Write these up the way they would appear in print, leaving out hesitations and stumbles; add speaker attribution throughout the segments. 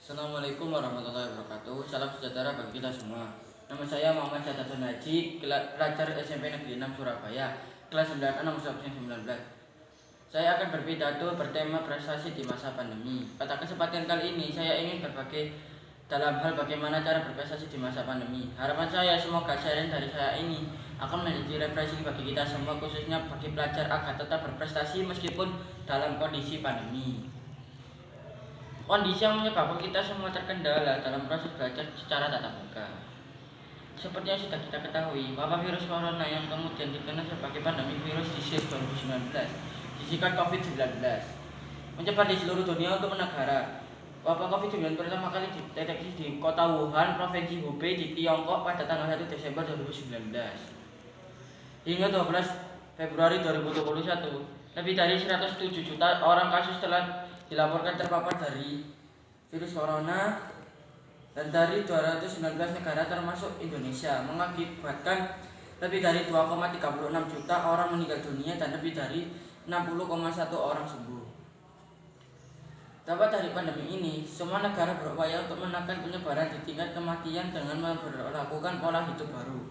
Speaker 1: Assalamualaikum warahmatullahi wabarakatuh. Salam sejahtera bagi kita semua. Nama saya Muhammad Syahdatun Haji, pelajar SMP Negeri 6 Surabaya, kelas 9A nomor 19. Saya akan berpidato bertema prestasi di masa pandemi. Pada kesempatan kali ini saya ingin berbagi dalam hal bagaimana cara berprestasi di masa pandemi. Harapan saya semoga sharing dari saya ini akan menjadi refreshing bagi kita semua, khususnya bagi pelajar agar tetap berprestasi meskipun dalam kondisi pandemi. Kondisi yang menyebabkan kita semua terkendala dalam proses belajar secara tatap muka. Seperti yang sudah kita ketahui, wabah virus corona yang kemudian dikenal sebagai pandemi virus disease 2019, disingkat COVID-19, menyebar di seluruh dunia untuk negara. Wabah COVID-19 pertama kali dideteksi di kota Wuhan, Provinsi Hubei di Tiongkok pada tanggal 1 Desember 2019. Hingga 12 Februari 2021, lebih dari 107 juta orang kasus telah dilaporkan terpapar dari virus corona dan dari 219 negara termasuk Indonesia, mengakibatkan lebih dari 2,36 juta orang meninggal dunia dan lebih dari 60,1 orang sembuh. Dapat dari pandemi ini, semua negara berupaya untuk menekan penyebaran di tingkat kematian dengan memperlakukan pola hidup baru.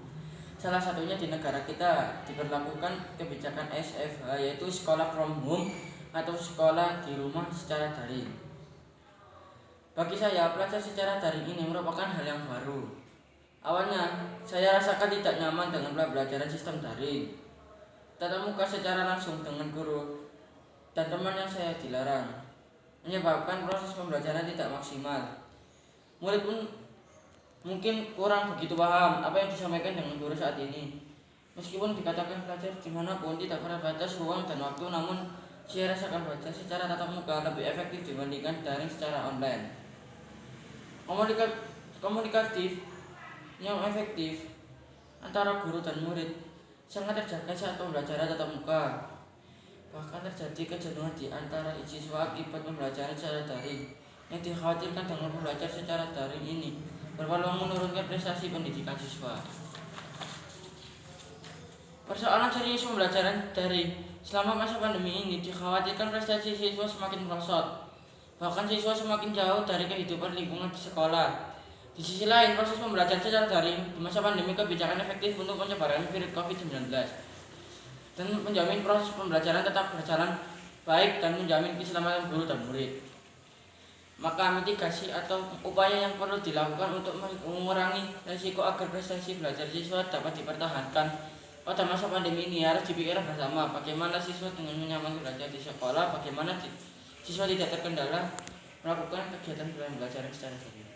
Speaker 1: Salah satunya di negara kita diberlakukan kebijakan SFH, yaitu sekolah from home atau sekolah di rumah secara daring. Bagi saya, belajar secara daring ini merupakan hal yang baru. Awalnya, saya rasakan tidak nyaman dengan pembelajaran sistem daring. Tatap muka secara langsung dengan guru dan teman yang saya dilarang, menyebabkan proses pembelajaran tidak maksimal. Murid pun mungkin kurang begitu paham apa yang disampaikan dengan guru saat ini. Meskipun dikatakan belajar dimanapun tidak pernah batas ruang dan waktu, namun saya rasakan belajar secara tatap muka lebih efektif dibandingkan daring secara online. Komunikatif yang efektif antara guru dan murid sangat terjaga saat pembelajaran tatap muka. Bahkan terjadi kejenuhan di antara siswa akibat pembelajaran secara daring. Yang dikhawatirkan dengan belajar secara daring ini berpeluang menurunkan prestasi pendidikan siswa. Persoalan serius pembelajaran daring selama masa pandemi ini dikhawatirkan prestasi siswa semakin merosot. Bahkan siswa semakin jauh dari kehidupan lingkungan di sekolah. Di sisi lain, proses pembelajaran secara daring di masa pandemi kebijakan efektif untuk penyebaran virus COVID-19 dan menjamin proses pembelajaran tetap berjalan baik dan menjamin keselamatan guru dan murid. Maka mitigasi atau upaya yang perlu dilakukan untuk mengurangi risiko agar prestasi belajar siswa dapat dipertahankan pada masa pandemi ini harus dipikirkan bersama. Bagaimana siswa dengan nyaman belajar di sekolah, bagaimana siswa tidak terkendala melakukan kegiatan pembelajaran secara daring.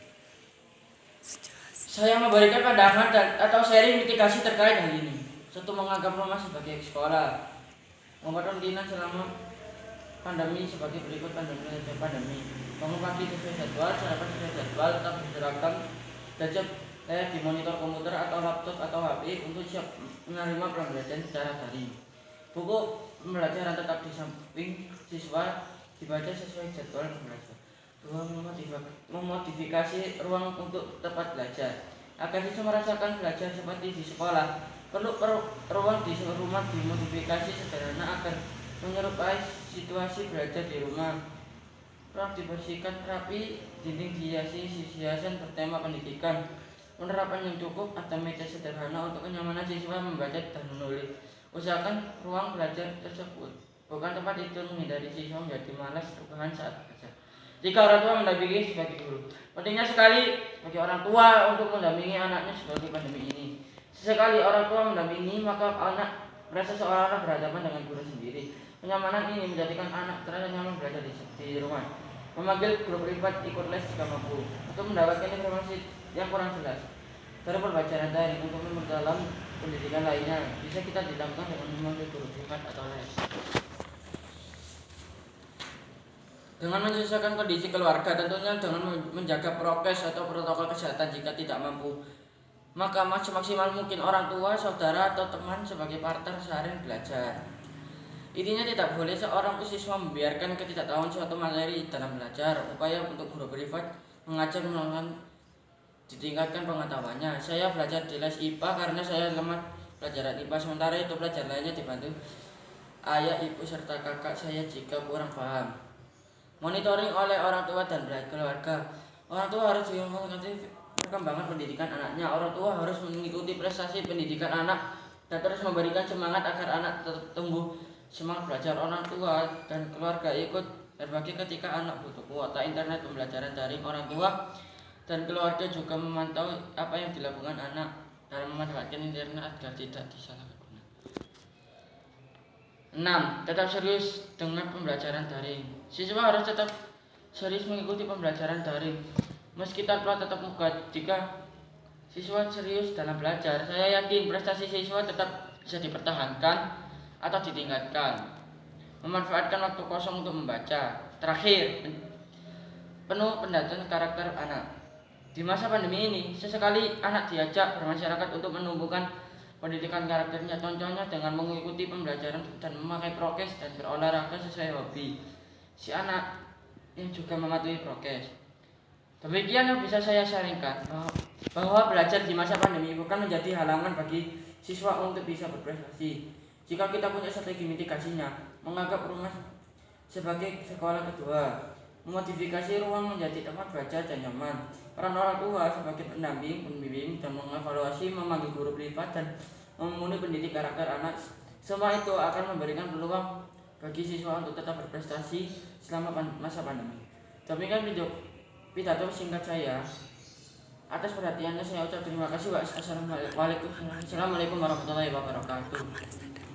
Speaker 1: Saya memberikan pandangan atau sharing mitigasi terkait hal ini. Satu, menganggap rumah sebagai sekolah. Memperhatikan selama pandemi sebagai berikut pandemi. Bangun pagi sesuai jadwal, sarapan sesuai jadwal, tetap berseragam, belajar di monitor komputer atau laptop atau HP untuk siap menerima pembelajaran secara daring. Buku pembelajaran tetap di samping siswa, dibaca sesuai jadwal pembelajaran. 2. Memodifikasi ruang untuk tempat belajar. Agar siswa merasakan belajar seperti di sekolah, perlu ruang di rumah dimodifikasi sederhana agar menyerupai situasi belajar di rumah. Ruang dibersihkan rapi, dinding dihiasi hiasan bertema pendidikan. Penerapan yang cukup, ada meja sederhana untuk kenyamanan siswa membaca dan menulis. Usahakan ruang belajar tersebut bukan tempat tidur, menghindari siswa menjadi malas rebahan saat belajar. Jika orang tua mendampingi sebagai guru, pentingnya sekali bagi orang tua untuk mendampingi anaknya sebagai pandemi ini. Sesekali orang tua mendampingi, maka anak merasa seolah-olah berhadapan dengan guru sendiri. Kenyamanan ini menjadikan anak terasa nyaman belajar di rumah. Memanggil guru privat ikut les jika mampu, untuk mendapatkan informasi yang kurang jelas dari pembelajaran daring untuk memperdalam pendidikan lainnya, bisa kita dilakukan dengan memanggil guru privat atau les. Dengan menyesuaikan kondisi keluarga, tentunya dengan menjaga prokes atau protokol kesehatan. Jika tidak mampu, maka semaksimal mungkin orang tua, saudara, atau teman sebagai partner sharing belajar. Intinya tidak boleh seorang siswa membiarkan ketidaktahuan suatu materi dalam belajar. Upaya untuk guru privat mengajar melakukan ditingkatkan pengetahuannya. Saya belajar di les IPA karena saya lemah pelajaran IPA, sementara itu pelajaran lainnya dibantu ayah, ibu, serta kakak saya jika kurang paham. Monitoring oleh orang tua dan keluarga. Orang tua harus juga mengerti perkembangan pendidikan anaknya. Orang tua harus mengikuti prestasi pendidikan anak dan terus memberikan semangat agar anak tetap tumbuh semangat belajar. Orang tua dan keluarga ikut berbagi ketika anak butuh kuota internet pembelajaran daring. Orang tua dan keluarga juga memantau apa yang dilakukan anak dalam memanfaatkan internet agar tidak disalahgunakan. 6. Tetap serius dengan pembelajaran daring. Siswa harus tetap serius mengikuti pembelajaran daring meski tanpa tatap muka. Jika siswa serius dalam belajar, saya yakin prestasi siswa tetap bisa dipertahankan atau ditingkatkan. Memanfaatkan waktu kosong untuk membaca. Terakhir, penuh pendataan karakter anak. Di masa pandemi ini, sesekali anak diajak bermasyarakat untuk menumbuhkan pendidikan karakternya. Contohnya dengan mengikuti pembelajaran dan memakai prokes dan berolahraga sesuai hobi si anak yang juga mematuhi prokes. Demikian yang bisa saya sharingkan, bahwa belajar di masa pandemi bukan menjadi halangan bagi siswa untuk bisa berprestasi. Jika kita punya strategi mitigasinya, menganggap rumah sebagai sekolah kedua, memodifikasi ruang menjadi tempat belajar dan nyaman, peran orang tua sebagai pendamping, pembimbing, dan mengevaluasi, memanggil guru privat, dan memenuhi pendidik karakter anak, semua itu akan memberikan peluang bagi siswa untuk tetap berprestasi selama masa pandemi. Demikian pidato singkat saya. Atas perhatiannya saya ucap terima kasih. Wassalamualaikum warahmatullahi wabarakatuh.